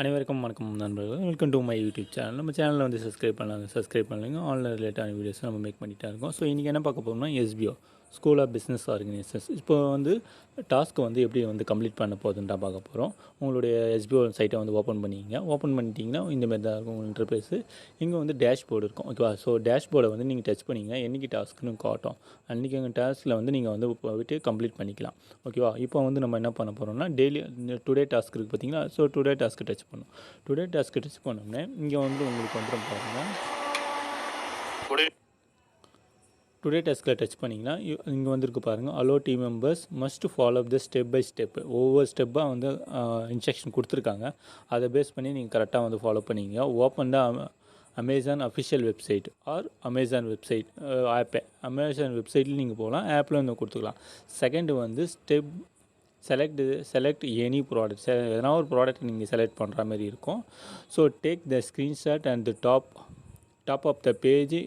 அனைவருக்கும் வணக்கம் நண்பர்கள். Welcome to my YouTube channel. நம்ம சேனலில் வந்து சப்ஸ்கிரைப் பண்ணலைங்க. ஆன்லைன் ரிலேட்டான வீடியோஸ் நம்ம மேக் பண்ணிகிட்டே இருக்கோம். ஸோ இன்றைக்கி என்ன பார்க்க போகிறோம்னா SPO school of business organisations இப்போ வந்து டாஸ்க்கை வந்து எப்படி வந்து கம்ப்ளீட் பண்ண போகுதுன்னு தான் பார்க்க போகிறோம். உங்களுடைய எஸ்பிஓ சைட்டை வந்து ஓப்பன் பண்ணிக்கிங்க. ஓப்பன் பண்ணிட்டீங்கன்னா இந்தமாரி தான் இருக்கும் உங்கள் இன்டர்ஃபேஸு. இங்கே வந்து டேஷ்போர்டு இருக்கும், ஓகேவா? ஸோ டேஷ்போர்டை வந்து நீங்கள் டச் பண்ணிங்கன்னா என்றைக்கு டாஸ்க்குன்னு காட்டும். அன்றைக்கி எங்கள் டாஸ்கில் வந்து நீங்கள் வந்து போய்ட்டு கம்ப்ளீட் பண்ணிக்கலாம், ஓகேவா? இப்போ வந்து நம்ம என்ன பண்ண போகிறோம்னா டெய்லி டுடே டாஸ்க் இருக்குது பார்த்தீங்களா? ஸோ டுடே டாஸ்க்கு டச் பண்ணணும். டுடே டாஸ்க்கு டச் பண்ணோம்னே இங்கே வந்து உங்களுக்கு வந்துடும் பாருங்கள். டுடே டாஸ்கில் டச் பண்ணிங்கன்னா இங்கே வந்துருக்கு பாருங்கள். All team members must follow the step by step. ஒவ்வொரு ஸ்டெப்பாக வந்து இன்ஸ்ட்ரக்ஷன் கொடுத்துருக்காங்க. அதை பேஸ் பண்ணி நீங்கள் கரெக்டாக வந்து ஃபாலோ பண்ணிங்க. Open the Amazon official website or Amazon website ஆப்பே. அமேசான் வெப்சைட்டில் நீங்கள் போகலாம், ஆப்பில் வந்து கொடுத்துக்கலாம். செகண்டு வந்து ஸ்டெப் செலக்ட் எனி ப்ராடக்ட். எதனா ஒரு ப்ராடக்ட் நீங்கள் செலக்ட் பண்ணுற மாதிரி இருக்கும். So take the screenshot and the top of the page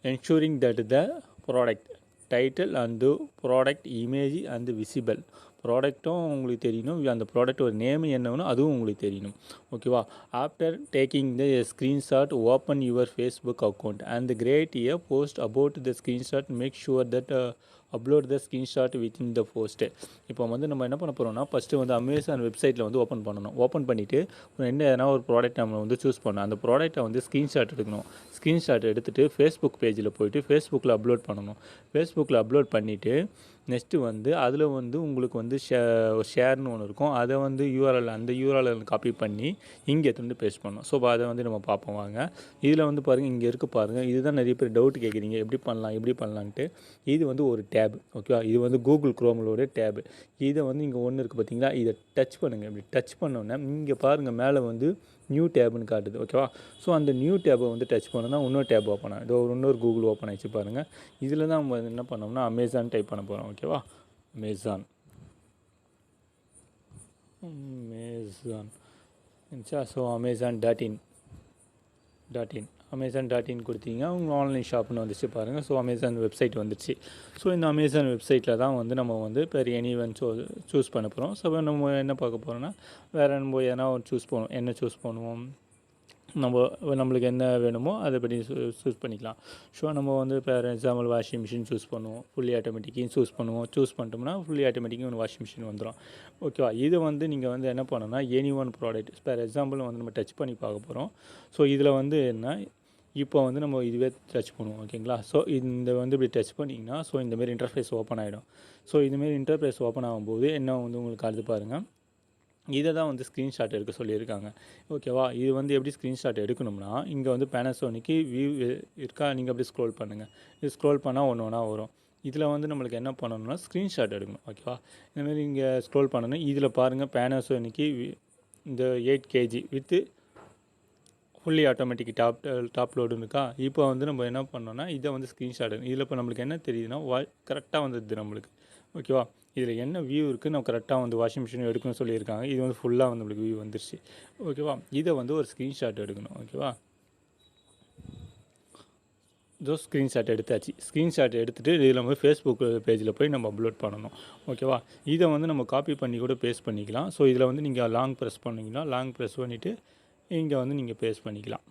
ensuring that the product title and the product image and visible. ப்ராடக்ட்டும் உங்களுக்கு தெரியணும், அந்த ப்ராடக்டோட நேம் என்னன்னு அதுவும் உங்களுக்கு தெரியணும், ஓகேவா? After taking the screenshot open your Facebook account and create a post about the screenshot. Make sure that upload the screenshot within the post. இப்போ வந்து நம்ம என்ன பண்ண போகிறோம்னா ஃபஸ்ட்டு வந்து அமேசான் வெப்சைட்டில் வந்து ஓப்பன் பண்ணணும். ஓப்பன் பண்ணிவிட்டு எதனா ஒரு ப்ராடக்ட் நம்ம வந்து சூஸ் பண்ணணும். அந்த ப்ராடக்ட்டை வந்து ஸ்க்ரீன்ஷாட் எடுக்கணும். ஸ்க்ரீன்ஷாட் எடுத்துகிட்டு ஃபேஸ்புக் பேஜில் போய்ட்டு ஃபேஸ்புக்கில் அப்லோட் பண்ணணும். ஃபேஸ்புக்கில் அப்லோட் பண்ணிவிட்டு நெக்ஸ்ட்டு வந்து அதில் வந்து உங்களுக்கு வந்து ஷேர்னு ஒன்று இருக்கும். அதை வந்து அந்த யூஆர்எல் காப்பி பண்ணி இங்கே எடுத்து பேஸ்ட் பண்ணணும். ஸோ அதை வந்து நம்ம பார்ப்போம் வாங்க. இதில் வந்து பாருங்கள், இங்கே இருக்குது பாருங்கள். இதுதான் நிறைய பேர் டவுட் கேட்குறீங்க, எப்படி பண்ணலான்ட்டு. இது வந்து ஒரு டேப், ஓகேவா? இது வந்து கூகுள் குரோமோட டேபு. இதை வந்து இங்கே ஒன்று இருக்குது பார்த்தீங்களா? இதை டச் பண்ணுங்கள். இப்படி டச் பண்ணோன்னே இங்கே பாருங்கள் மேலே வந்து நியூ டேப்னு காட்டுது, ஓகேவா? ஸோ அந்த நியூ டேப்பை வந்து டச் பண்ணோன்னா இன்னொரு டேப் ஓப்பன் ஆகும். இதோ இன்னொரு கூகுள் ஓப்பன் ஆகிடுச்சு பாருங்கள். இதில் தான் நம்ம என்ன பண்ணோம்னா அமேசான் டைப் பண்ண போகிறோம், ஓகேவா? அமேசான் இருந்துச்சா? ஸோ அமேசான்.in கொடுத்தீங்கன்னா உங்கள் ஆன்லைன் ஷாப்னு வந்துச்சு பாருங்கள். ஸோ அமேசான் வெப்சைட் வந்துடுச்சு. ஸோ இந்த அமேசான் வெப்சைட்டில் தான் வந்து நம்ம வந்து எனி சூஸ் பண்ண போகிறோம். ஸோ நம்ம என்ன பார்க்க போகிறோன்னா வேறு நம்ம எதனா சூஸ் பண்ணுவோம். நம்மளுக்கு என்ன வேணுமோ அதை பற்றி சூஸ் பண்ணிக்கலாம். ஸோ நம்ம வந்து for example washing machine choose பண்ணுவோம், ஃபுல்லி ஆட்டோமேட்டிக்கையும் சூஸ் பண்ணிட்டோம்னா ஃபுல்லி ஆட்டோமேட்டிக்கும் ஒரு வாஷிங் மிஷின் வந்துடும், ஓகேவா? இது வந்து நீங்கள் வந்து என்ன பண்ணணும்னா any one product for example வந்து நம்ம டச் பண்ணி பார்க்க போகிறோம். ஸோ இதில் வந்து என்ன, இப்போ வந்து நம்ம இதுவே டச் பண்ணுவோம், ஓகேங்களா? ஸோ இந்த வந்து இப்படி டச் பண்ணிங்கன்னா ஸோ இந்தமாரி இன்டர்ஃபேஸ் ஓப்பன் ஆகிடும். ஸோ இதுமாரி இன்டர்ஃபேஸ் ஓப்பன் ஆகும்போது என்ன வந்து உங்களுக்கு அடுத்து பாருங்கள், இதை தான் வந்து ஸ்க்ரீன்ஷாட் எடுக்க சொல்லியிருக்காங்க, ஓகேவா? இது வந்து எப்படி ஸ்க்ரீன்ஷாட் எடுக்கணும்னா இங்கே வந்து பேனாசோனிக்கு வியூ இருக்கா, நீங்கள் அப்படி ஸ்க்ரோல் பண்ணுங்கள். இது ஸ்க்ரோல் பண்ணால் ஒன்று வரும். இதில் வந்து நம்மளுக்கு என்ன பண்ணணும்னா ஸ்க்ரீன்ஷாட் எடுக்கணும், ஓகேவா? இந்தமாரி இங்கே ஸ்க்ரோல் பண்ணணும். இதில் பாருங்கள் பேனாசோனிக்கு இந்த 8 kg with fully automatic top லோடுன்னு இருக்கா. இப்போ வந்து நம்ம என்ன பண்ணோன்னா இதை வந்து ஸ்க்ரீன்ஷாட் எடுக்கணும். இதில் இப்போ நம்மளுக்கு என்ன தெரியுதுன்னா கரெக்டாக வந்துடுது நம்மளுக்கு, ஓகேவா? இதில் என்ன வியூ இருக்குது, நம்ம கரெக்டாக வந்து வாஷிங் மிஷின் எடுக்கணும்னு சொல்லியிருக்காங்க. இது வந்து ஃபுல்லாக வந்து நம்மளுக்கு வியூ வந்துருச்சு, ஓகேவா? இதை வந்து ஒரு ஸ்க்ரீன்ஷாட் எடுக்கணும், ஓகேவா? இதோ ஸ்க்ரீன்ஷாட் எடுத்தாச்சு. ஸ்க்ரீன்ஷாட் எடுத்துகிட்டு இதில் வந்து ஃபேஸ்புக் பேஜில் போய் நம்ம அப்லோட் பண்ணணும், ஓகேவா? இதை வந்து நம்ம காப்பி பண்ணி கூட பேஸ்ட் பண்ணிக்கலாம். ஸோ இதில் வந்து நீங்கள் லாங் ப்ரெஸ் பண்ணிவிட்டு இங்கே வந்து நீங்கள் பேஸ்ட் பண்ணிக்கலாம்,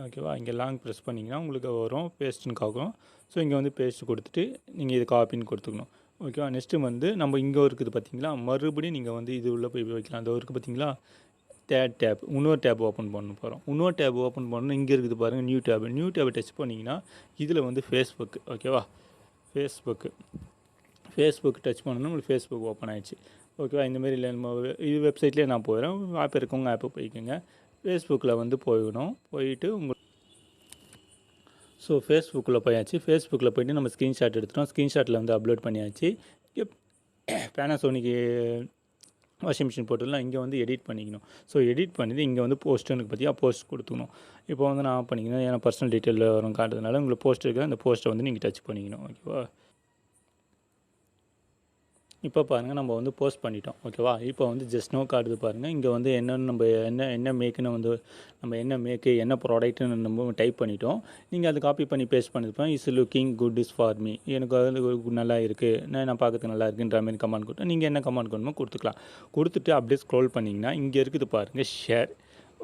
ஓகேவா? இங்கே லாங் ப்ரெஸ் பண்ணிங்கன்னா உங்களுக்கு வரும் பேஸ்ட்டுன்னு காக்கும். ஸோ இங்கே வந்து பேஸ்ட் கொடுத்துட்டு நீங்கள் இது காப்பின்னு கொடுத்துக்கணும், ஓகேவா? நெக்ஸ்ட்டு வந்து நம்ம இங்கே இருக்குது பார்த்தீங்களா, மறுபடியும் நீங்கள் வந்து இது உள்ளே போய் வைக்கலாம். அந்த இருக்குது பார்த்தீங்களா டேப், இன்னொரு டேப் ஓப்பன் பண்ண போகிறோம். இன்னொரு டேப் ஓப்பன் பண்ணணும். இங்கே இருக்குது பாருங்கள் நியூ டேப் டச் பண்ணிங்கன்னா இதில் வந்து ஃபேஸ்புக், ஓகேவா? ஃபேஸ்புக் டச் பண்ணணும், உங்களுக்கு ஃபேஸ்புக் ஓப்பன் ஆகிடுச்சு, ஓகேவா? இந்தமாரி இல்லை நம்ம இது வெப்சைட்லேயே நான் போயிடுறேன். ஆப் இருக்கவங்க ஆப்பை போய்க்குங்க. ஃபேஸ்புக்கில் வந்து போயிட்டு ஸோ ஃபேஸ்புக்கில் போயிட்டு நம்ம ஸ்க்ரீன்ஷாட் எடுத்துட்டோம். ஸ்க்ரீன்ஷாட்டில் வந்து அப்லோட் பண்ணியாச்சு. பேனாசோனிக்கு வாஷிங் மிஷின் போட்டுலாம் இங்கே வந்து எடிட் பண்ணிக்கணும். ஸோ எடிட் பண்ணிவிட்டு இங்கே வந்து போஸ்ட்டுன்னு பற்றியா போஸ்ட் கொடுத்துக்கணும். இப்போ வந்து நான் பண்ணிக்கணும், ஏன்னா பர்சனல் டீட்டெயில் வரும் காட்டுறதுனால உங்களுக்கு போஸ்ட் இருக்குது. அந்த போஸ்ட்டை வந்து நீங்கள் டச் பண்ணிக்கணும், ஓகேவா? இப்போ பாருங்கள் நம்ம வந்து போஸ்ட் பண்ணிட்டோம். ஓகேவா? இப்போ வந்து ஜஸ்ட் நோ காட்டுது பாருங்கள். இங்கே வந்து என்னென்னு நம்ம என்ன மேக்குன்னு வந்து நம்ம என்ன மேக்கு என்ன ப்ராடக்ட்டுன்னு நம்ம டைப் பண்ணிட்டோம். நீங்கள் அதை காப்பி பண்ணி பேஸ்ட் பண்ணியிருப்பேன். Is looking good is for me. எனக்கு வந்து நல்லா இருக்குது, நான் பார்க்கறதுக்கு நல்லா இருக்குன்ற மாதிரி கமெண்ட் கொடுத்தேன். நீங்கள் என்ன கமெண்ட் கொடுக்கணுமோ கொடுத்துக்கலாம். கொடுத்துட்டு அப்படியே ஸ்க்ரோல் பண்ணிங்கன்னா இங்கே இருக்குது பாருங்கள் ஷேர்.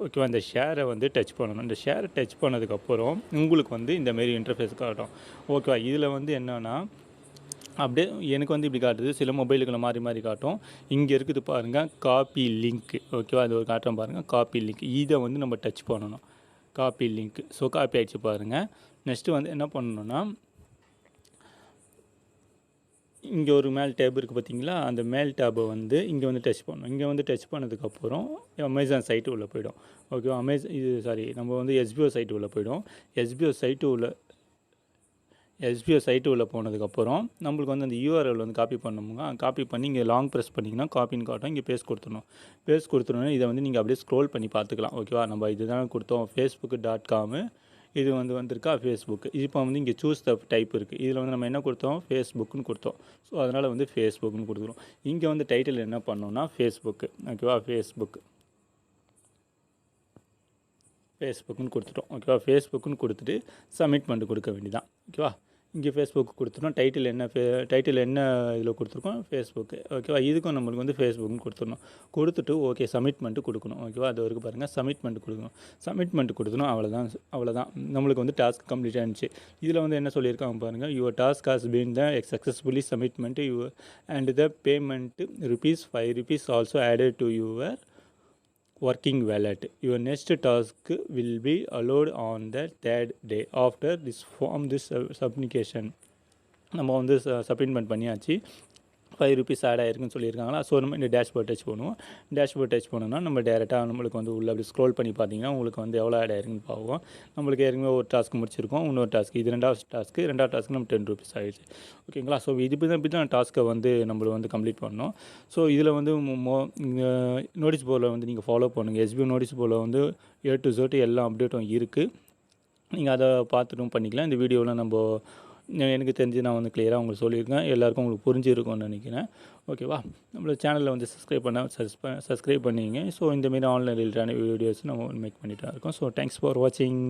ஓகேவா? இந்த ஷேரை வந்து டச் பண்ணணும். இந்த ஷேரை டச் பண்ணதுக்கப்புறம் உங்களுக்கு வந்து இந்தமாரி இன்டர்ஃபேஸ் காட்டும். ஓகேவா? இதில் வந்து என்னென்னா அப்படியே எனக்கு வந்து இப்படி காட்டுது. சில மொபைலுக்குள்ள மாறி மாறி காட்டும். இங்கே இருக்குது பாருங்கள் காப்பி லிங்க். ஓகேவா? அது ஒரு காட்டுறேன் பாருங்கள் காப்பி லிங்க். இதை வந்து நம்ம டச் பண்ணணும். Copy link. ஸோ காப்பி ஆகிடுச்சு பாருங்கள். நெக்ஸ்ட்டு வந்து என்ன பண்ணணுன்னா இங்கே ஒரு மேல் டேப் இருக்குது பார்த்தீங்களா? அந்த மேல் டேப்பை வந்து இங்கே வந்து டச் பண்ணணும். இங்கே வந்து டச் பண்ணதுக்கப்புறம் அமேசான் சைட்டு உள்ளே போய்டும். ஓகேவா? நம்ம வந்து எஸ்பிஓ சைட்டு உள்ளே போய்டும். எஸ்பிஓ சைட்டு உள்ளே போனதுக்கப்புறம் நம்மளுக்கு வந்து அந்த யூஆர்எல் வந்து காப்பி பண்ணணுங்க. காப்பி பண்ணி இங்கே லாங் ப்ரெஸ் பண்ணிங்கன்னா காப்பின்னு காட்டும். இங்கே பேஸ்ட் கொடுத்துடணும். பேஸ்ட் கொடுத்துடனே இதை வந்து நீங்கள் அப்படியே ஸ்க்ரோல் பண்ணி பார்த்துக்கலாம். ஓகேவா? நம்ம இதுதான் கொடுத்தோம் facebook.com. இது வந்து வந்திருக்கா ஃபேஸ்புக். இப்போ வந்து இங்கே சூஸ் த டைப் இருக்குது. இதில் வந்து நம்ம என்ன கொடுத்தோம்? ஃபேஸ்புக்குன்னு கொடுத்தோம். ஸோ அதனால் வந்து ஃபேஸ்புக்குன்னு கொடுத்துரும். இங்கே வந்து டைட்டில் என்ன பண்ணோன்னா ஃபேஸ்புக்கு. ஓகேவா? ஃபேஸ்புக்குன்னு கொடுத்துட்டோம். ஓகேவா? ஃபேஸ்புக்குன்னு கொடுத்துட்டு சப்மிட் பண்ணிட்டு கொடுக்க வேண்டியதான். ஓகேவா? இங்கே ஃபேஸ்புக்கு கொடுத்துட்டோம். டைட்டில் என்ன இதில் கொடுத்துருக்கோம்? ஃபேஸ்புக்கு. ஓகேவா? இதுக்கும் நம்மளுக்கு வந்து ஃபேஸ்புக்குன்னு கொடுத்துடணும். கொடுத்துட்டு ஓகே சப்மிட் பண்ணிட்டு கொடுக்கணும். ஓகேவா? அது வரைக்கும் பாருங்கள் சப்மிட் பண்ணிட்டு கொடுக்கணும். சப்மிட் பண்ணிட்டு கொடுத்தணும். அவ்வளோதான் நம்மளுக்கு வந்து டாஸ்க் கம்ப்ளீட் ஆகிடுச்சு. இதில் வந்து என்ன சொல்லியிருக்காங்க பாருங்கள். Your task has been the successfully submitted your and the payment ₹5 also added to your working wallet. Your next task will be allowed on the third day after this submission. நம்ம வந்து submit பண்ணியாச்சு. ₹5 add ஆயிருக்குன்னு சொல்லியிருக்காங்களா? So நம்ம இந்த dashboard touch பண்ணுவோம். Dashboard touch பண்ணோன்னா நம்ம டேரெக்டாக நம்மளுக்கு வந்து உள்ள அப்படி ஸ்க்ரோல் பண்ணி பார்த்தீங்கன்னா உங்களுக்கு வந்து எவ்வளோ ஆட் ஆயிருக்குன்னு பார்ப்போம். நம்மளுக்கு ஏற்கனவே ஒரு டாஸ்க் முடிச்சிருக்கோம். இன்னொரு டாஸ்க் இது ரெண்டாவது டாஸ்க்கு நம்ம ₹10 ஆகிடுச்சு. ஓகேங்களா? ஸோ இப்படி தான் டாஸ்க்கை வந்து நம்மளை வந்து கம்ப்ளீட் பண்ணோம். ஸோ இதில் வந்து நோட்டீஸ் போர்டில் வந்து நீங்கள் ஃபாலோ பண்ணுங்கள். எஸ்பிஓ நோட்டீஸ் போர்டில் வந்து A to Z எல்லா அப்டேட்டும் இருக்குது. நீங்கள் அதை பார்த்துட்டும் பண்ணிக்கலாம். இந்த வீடியோவில் எனக்கு தெரிஞ்சு நான் வந்து கிளியராக உங்களுக்கு சொல்லியிருக்கேன். எல்லாருக்கும் உங்களுக்கு புரிஞ்சிருக்கும்னு நினைக்கிறேன். ஓகேவா? நம்மளோட சேனலில் வந்து சப்ஸ்கிரைப் பண்ணிங்க. ஸோ இந்தமாரி ஆன்லைன் ரிலேட்டடான வீடியோஸ் நம்ம மேக் பண்ணிட்டு இருக்கோம். ஸோ தேங்க்ஸ் ஃபார் வாட்சிங்.